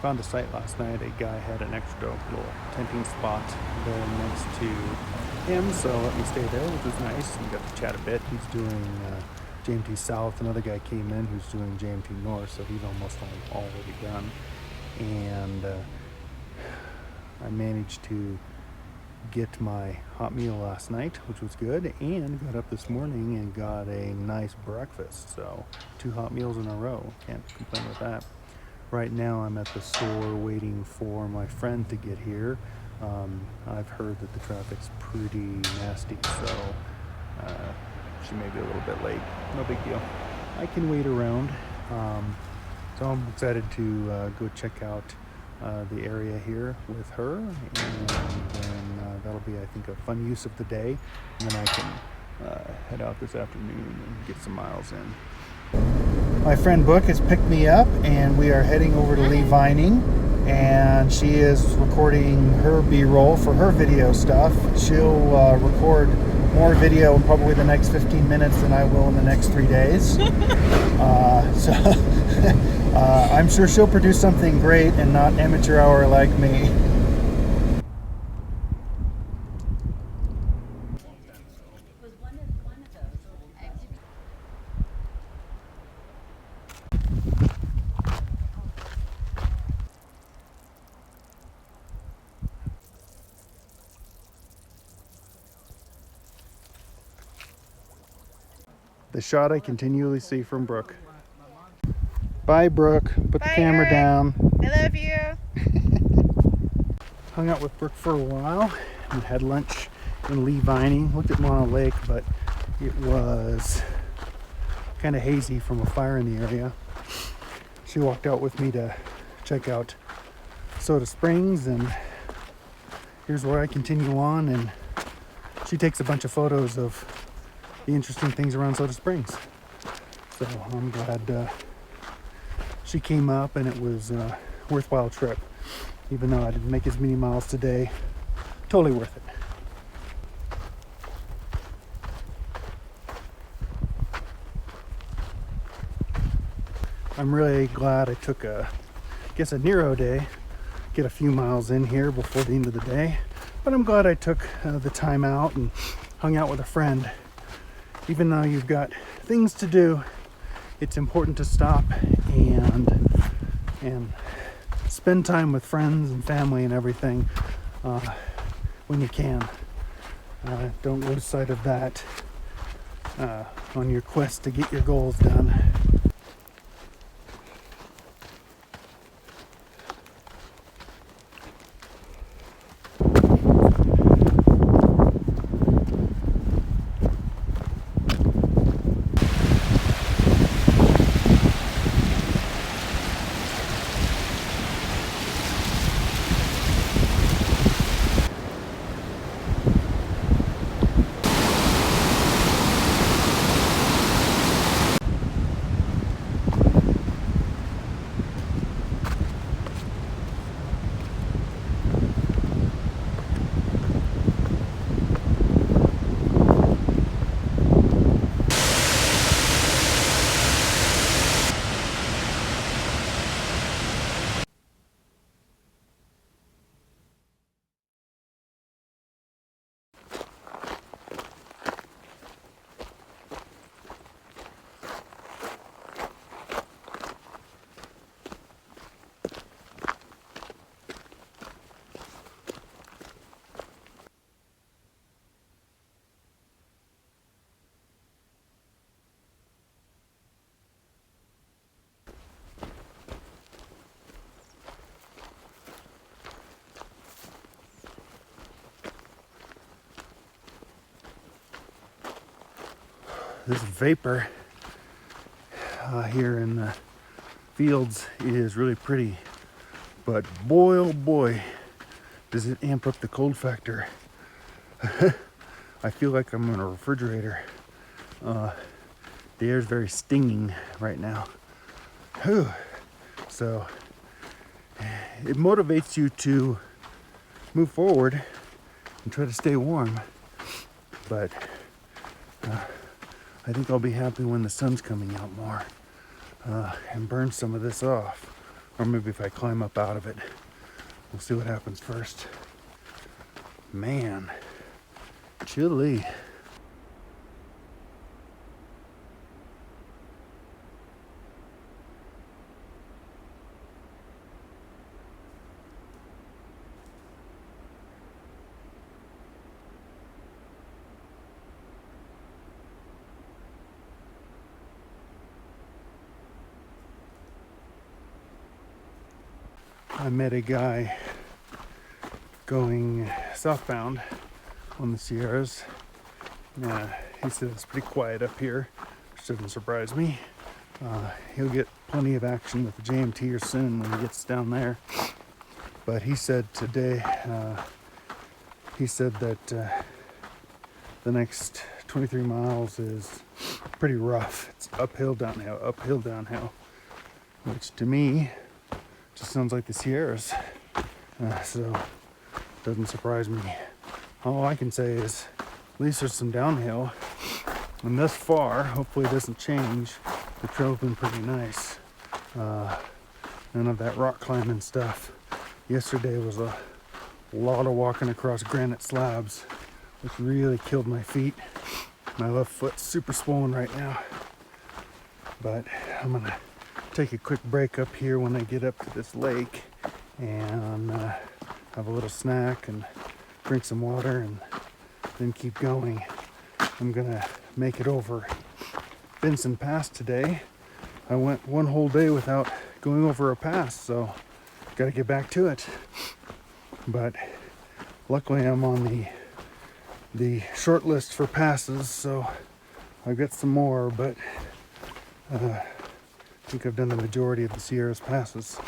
found a site last night. A guy had an extra little tenting spot there next to him, so let me stay there, which was nice. We got to chat a bit. He's doing JMT South. Another guy came in who's doing JMT North, so he's almost already done. And I managed to get my hot meal last night, which was good, and got up this morning and got a nice breakfast. So 2 hot meals in a row. Can't complain with that. Right now I'm at the store waiting for my friend to get here. I've heard that the traffic's pretty nasty, so she may be a little bit late. No big deal. I can wait around. So I'm excited to go check out the area here with her, and then that'll be, I think, a fun use of the day. And then I can head out this afternoon and get some miles in. My friend Brooke has picked me up, and we are heading over to Lee Vining, and she is recording her B-roll for her video stuff. She'll record more video in probably the next 15 minutes than I will in the next 3 days. So I'm sure she'll produce something great and not amateur hour like me. The shot I continually see from Brooke. Bye, Brooke. Put the camera down. I love you. Hung out with Brooke for a while and had lunch in Lee Vining. Looked at Mono Lake, but it was kind of hazy from a fire in the area. She walked out with me to check out Soda Springs, and here's where I continue on, and she takes a bunch of photos of the interesting things around Soda Springs. So I'm glad she came up, and it was a worthwhile trip. Even though I didn't make as many miles today, totally worth it. I'm really glad I took a Nero day, get a few miles in here before the end of the day. But I'm glad I took the time out and hung out with a friend. Even though you've got things to do, it's important to stop and spend time with friends and family and everything when you can. Don't lose sight of that on your quest to get your goals done. This vapor here in the fields is really pretty, but boy oh boy does it amp up the cold factor. I feel like I'm in a refrigerator. The air is very stinging right now. Whew. So it motivates you to move forward and try to stay warm, but I think I'll be happy when the sun's coming out more and burn some of this off. Or maybe if I climb up out of it. We'll see what happens first. Man, chilly. I met a guy going southbound on the Sierras. He said it's pretty quiet up here, which doesn't surprise me. He'll get plenty of action with the JMT soon when he gets down there. But he said today, that the next 23 miles is pretty rough. It's uphill, downhill, which to me just sounds like the Sierras. So doesn't surprise me. All I can say is at least there's some downhill. And thus far, hopefully it doesn't change, the trail's been pretty nice. None of that rock climbing stuff. Yesterday was a lot of walking across granite slabs, which really killed my feet. My left foot's super swollen right now. But I'm gonna take a quick break up here when I get up to this lake and have a little snack and drink some water and then keep going. I'm gonna make it over Benson Pass today. I went one whole day without going over a pass, so gotta get back to it. But luckily I'm on the short list for passes, so I've got some more, but I think I've done the majority of the Sierras passes.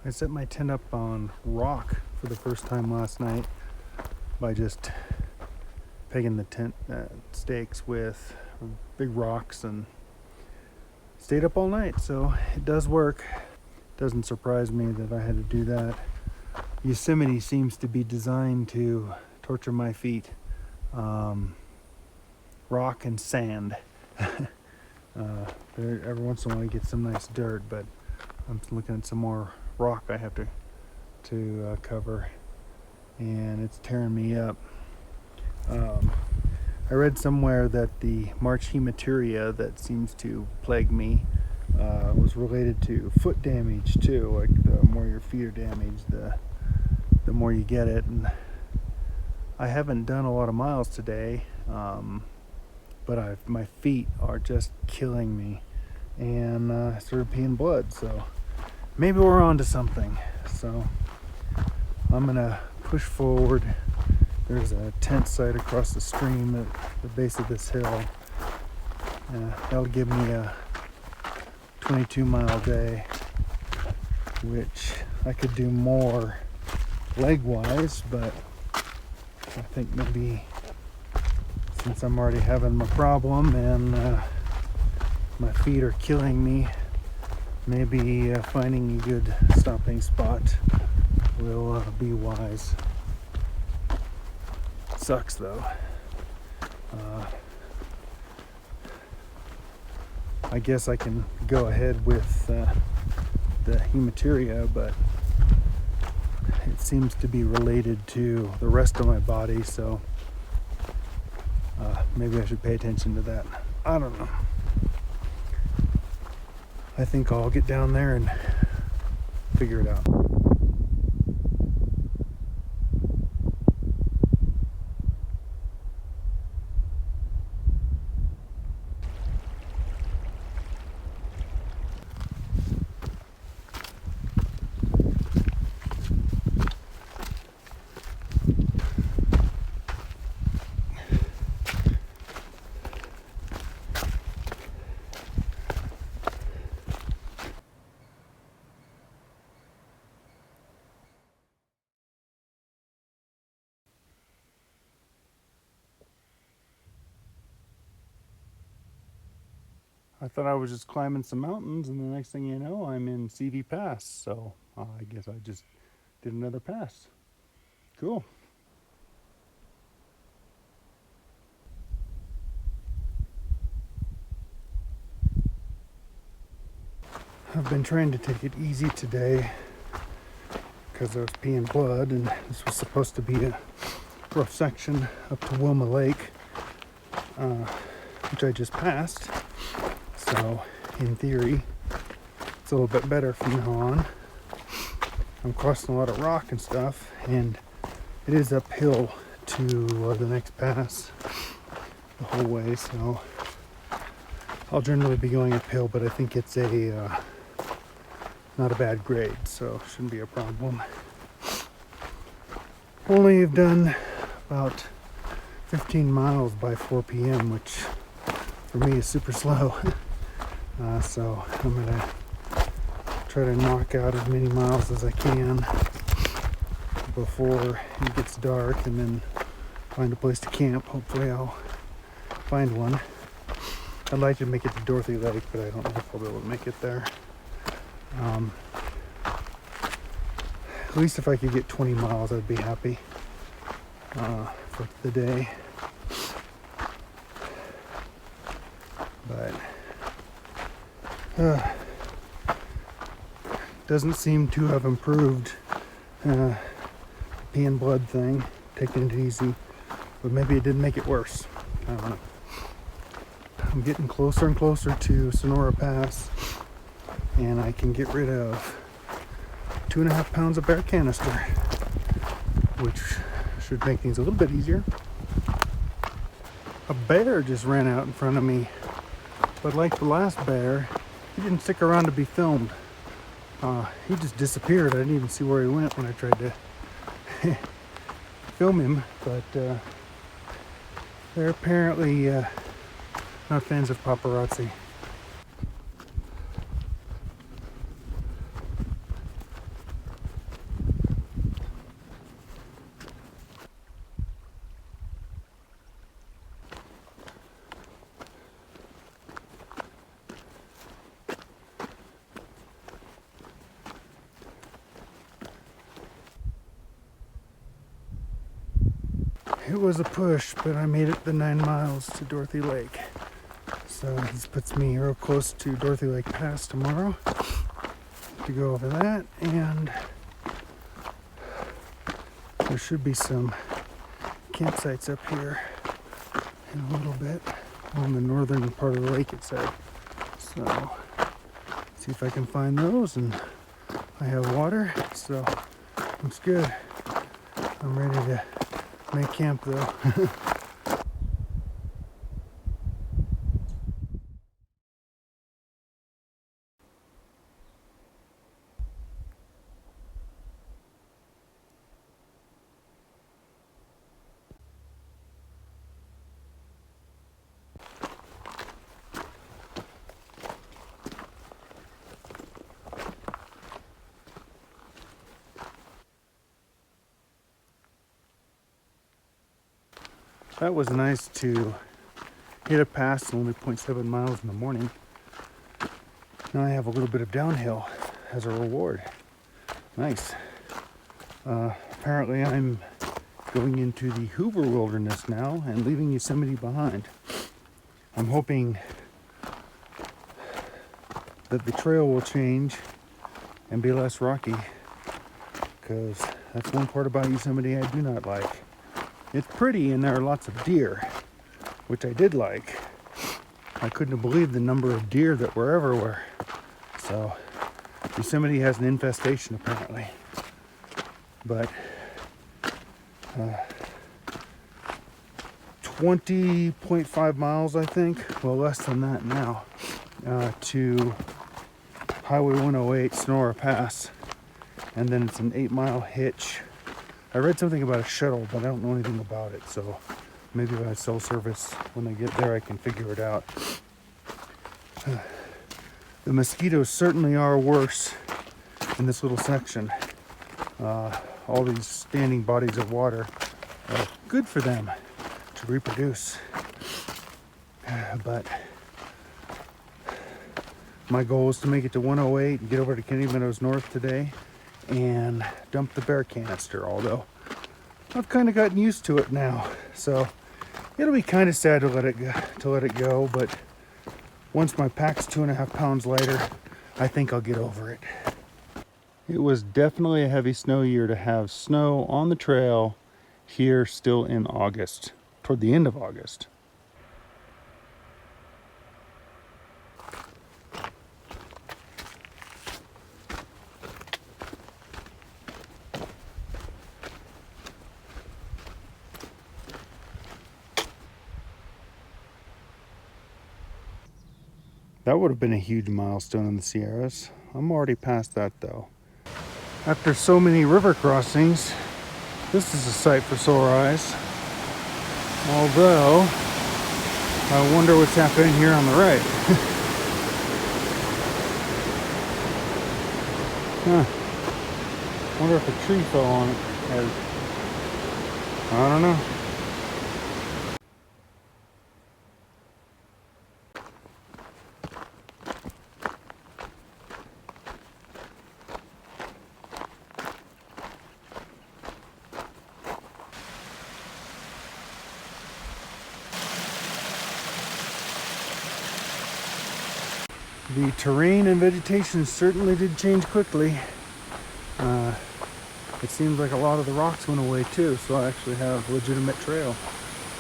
I set my tent up on rock for the first time last night by just pegging the tent stakes with big rocks and stayed up all night, so it does work. Doesn't surprise me that I had to do that. Yosemite seems to be designed to torture my feet. Rock and sand. Every once in a while you get some nice dirt, but I'm looking at some more rock I have to cover, and it's tearing me up. I read somewhere that the March hematuria that seems to plague me was related to foot damage too. Like the more your feet are damaged, the more you get it. And I haven't done a lot of miles today, but my feet are just killing me, and I started peeing blood. So maybe we're on to something. So I'm gonna push forward. There's a tent site across the stream at the base of this hill. That'll give me a 22-mile day, which I could do more leg-wise, but I think maybe since I'm already having my problem and my feet are killing me, maybe finding a good stopping spot will be wise. Sucks though. I guess I can go ahead with the hematuria, but it seems to be related to the rest of my body, so maybe I should pay attention to that. I don't know. I think I'll get down there and figure it out. I thought I was just climbing some mountains, and the next thing you know, I'm in CV Pass. So I guess I just did another pass. Cool. I've been trying to take it easy today because I was peeing blood, and this was supposed to be a rough section up to Wilma Lake, which I just passed. So in theory, it's a little bit better from now on. I'm crossing a lot of rock and stuff, and it is uphill to the next pass the whole way, so I'll generally be going uphill, but I think it's a not a bad grade, so shouldn't be a problem. Only have done about 15 miles by 4 p.m., which for me is super slow. So I'm gonna try to knock out as many miles as I can before it gets dark, and then find a place to camp. Hopefully I'll find one. I'd like to make it to Dorothy Lake, but I don't know if I'll be able to make it there. At least if I could get 20 miles, I'd be happy for the day. But doesn't seem to have improved. Pee and blood thing, taking it easy, but maybe it did make it worse. I don't know. I'm getting closer and closer to Sonora Pass, and I can get rid of 2.5 pounds of bear canister, which should make things a little bit easier. A bear just ran out in front of me, but like the last bear, he didn't stick around to be filmed. He just disappeared. I didn't even see where he went when I tried to film him, but they're apparently not fans of paparazzi. It was a push, but I made it the 9 miles to Dorothy Lake. So this puts me real close to Dorothy Lake Pass tomorrow to go over that, and there should be some campsites up here in a little bit on the northern part of the lake, it said. So see if I can find those, and I have water, so it's good. I'm ready to make camp though. That was nice to hit a pass only 0.7 miles in the morning. Now I have a little bit of downhill as a reward. Nice. Apparently I'm going into the Hoover Wilderness now and leaving Yosemite behind. I'm hoping that the trail will change and be less rocky, because that's one part about Yosemite I do not like. It's pretty and there are lots of deer, which I did like. I couldn't believe the number of deer that were everywhere. So Yosemite has an infestation apparently. But 20.5 miles, I think, well, less than that now, to Highway 108 Sonora Pass, and then it's an 8-mile hitch. I read something about a shuttle, but I don't know anything about it, so maybe by cell service, when I get there, I can figure it out. The mosquitoes certainly are worse in this little section. All these standing bodies of water are good for them to reproduce, but My goal is to make it to 108 and get over to Kennedy Meadows North today and dump the bear canister, although I've kind of gotten used to it now. So it'll be kind of sad to let it go, but once my pack's 2.5 pounds lighter, I think I'll get over it. It was definitely a heavy snow year to have snow on the trail here still in August, toward the end of August. That would have been a huge milestone in the Sierras. I'm already past that though. After so many river crossings, this is a sight for sore eyes. Although, I wonder what's happening here on the right. Huh. Wonder if a tree fell on it. I don't know. The terrain and vegetation certainly did change quickly. It seems like a lot of the rocks went away too, so I actually have a legitimate trail,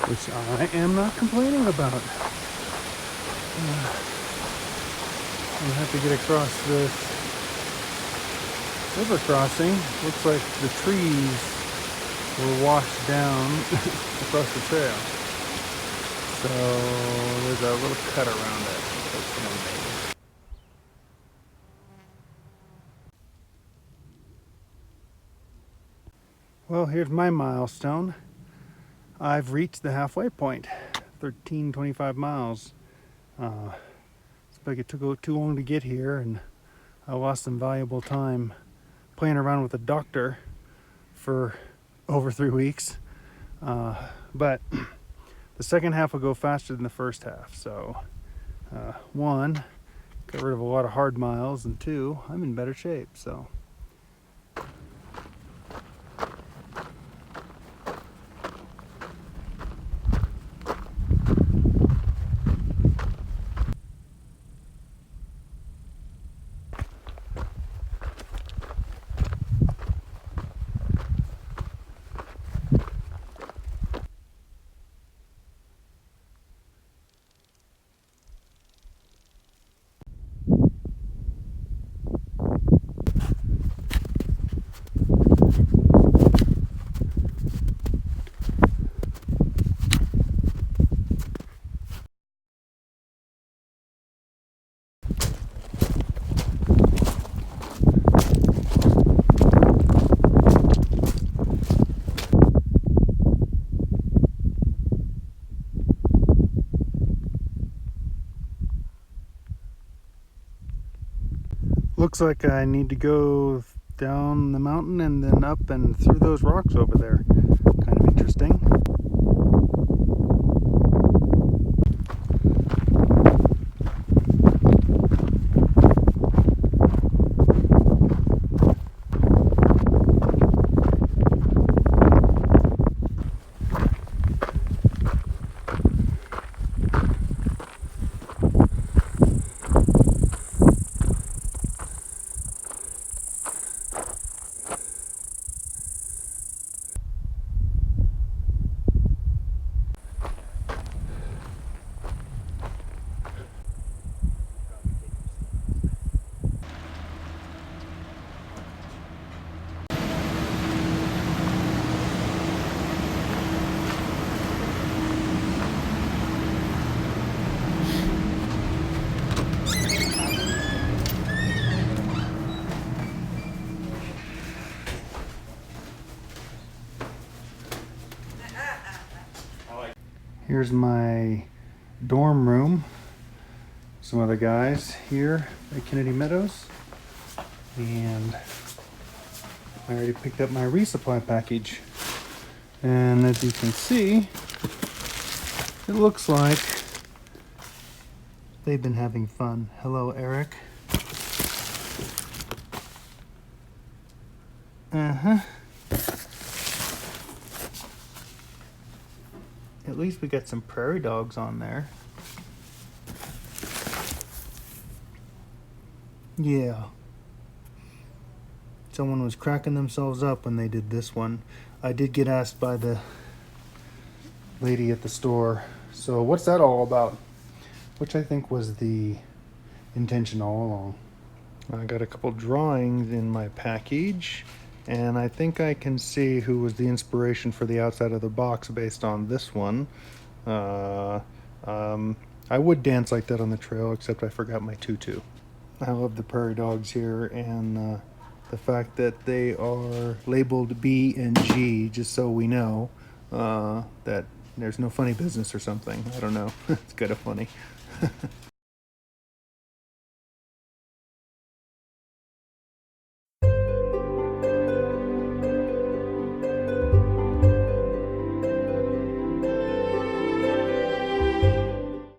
which I am not complaining about. I'll have to get across this river crossing. Looks like the trees were washed down across the trail. So there's a little cut around it that someone made. Well, here's my milestone. I've reached the halfway point, 1325 miles. It's like it took too long to get here, and I lost some valuable time playing around with the doctor for over 3 weeks. But the second half will go faster than the first half. So, one, got rid of a lot of hard miles, and two, I'm in better shape. So. Looks like I need to go down the mountain and then up and through those rocks over there. Kind of interesting. Here's my dorm room. Some other guys here at Kennedy Meadows. And I already picked up my resupply package. And as you can see, it looks like They've been having fun. Hello, Eric. Uh-huh. At least we got some prairie dogs on there. Yeah. Someone was cracking themselves up when they did this one. I did get asked by the lady at the store, so what's that all about? Which I think was the intention all along. I got a couple drawings in my package, and I think I can see who was the inspiration for the outside of the box based on this one. I would dance like that on the trail, except I forgot my tutu. I love the prairie dogs here, and the fact that they are labeled B and G, just so we know that there's no funny business or something. I don't know. It's kind of funny.